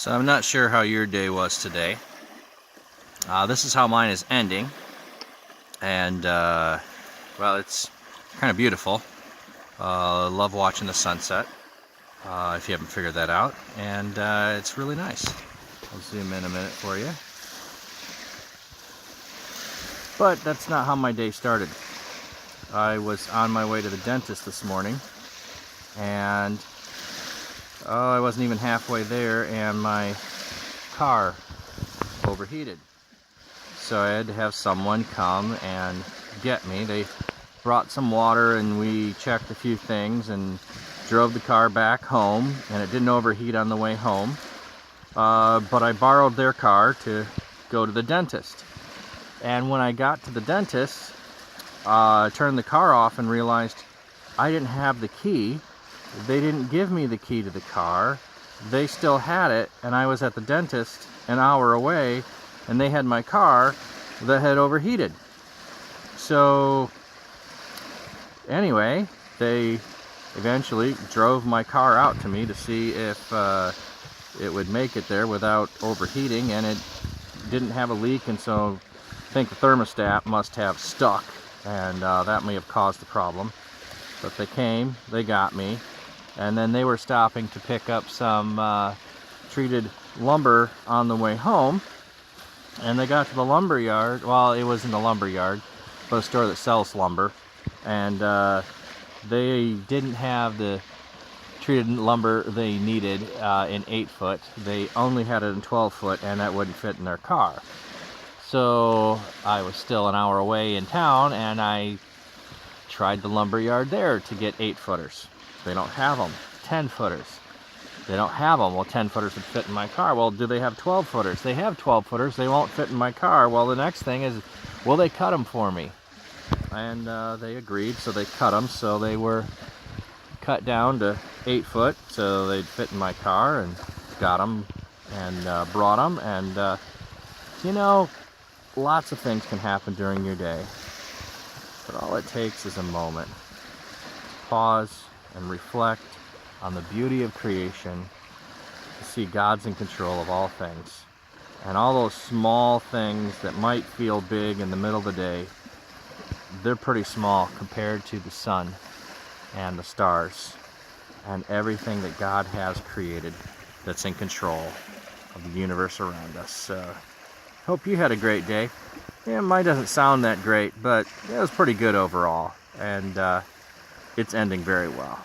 So I'm not sure how your day was today. This is how mine is ending, and well, it's kind of beautiful. Love watching the sunset, if you haven't figured that out, and it's really nice. I'll zoom in a minute for you. But that's not how my day started. I was on my way to the dentist this morning, and I wasn't even halfway there, and my car overheated. So I had to have someone come and get me. They brought some water, and we checked a few things and drove the car back home, and it didn't overheat on the way home. But I borrowed their car to go to the dentist. And when I got to the dentist, I turned the car off and realized I didn't have the key. They didn't give me the key to the car. They still had it, and I was at the dentist an hour away, and they had my car that had overheated. So anyway, they eventually drove my car out to me to see if it would make it there without overheating, and it didn't have a leak, and so I think the thermostat must have stuck, and that may have caused the problem. But they came, they got me, and then they were stopping to pick up some treated lumber on the way home. And they got to the lumber yard. Well, it wasn't a lumber yard, but a store that sells lumber. And they didn't have the treated lumber they needed in 8-foot. They only had it in 12-foot, and that wouldn't fit in their car. So I was still an hour away in town, and I tried the lumber yard there to get 8-footers. They don't have them. 10-footers. They don't have them. Well, 10-footers would fit in my car. Well, do they have 12-footers? They have 12-footers. They won't fit in my car. Well, the next thing is, will they cut them for me? And they agreed, so they cut them. So they were cut down to 8-foot, so they'd fit in my car, and got them and brought them. And, you know, lots of things can happen during your day. But all it takes is a moment to pause and reflect on the beauty of creation, to see God's in control of all things. And all those small things that might feel big in the middle of the day, they're pretty small compared to the sun and the stars and everything that God has created that's in control of the universe around us. Hope you had a great day. Yeah, mine doesn't sound that great, but it was pretty good overall, and it's ending very well.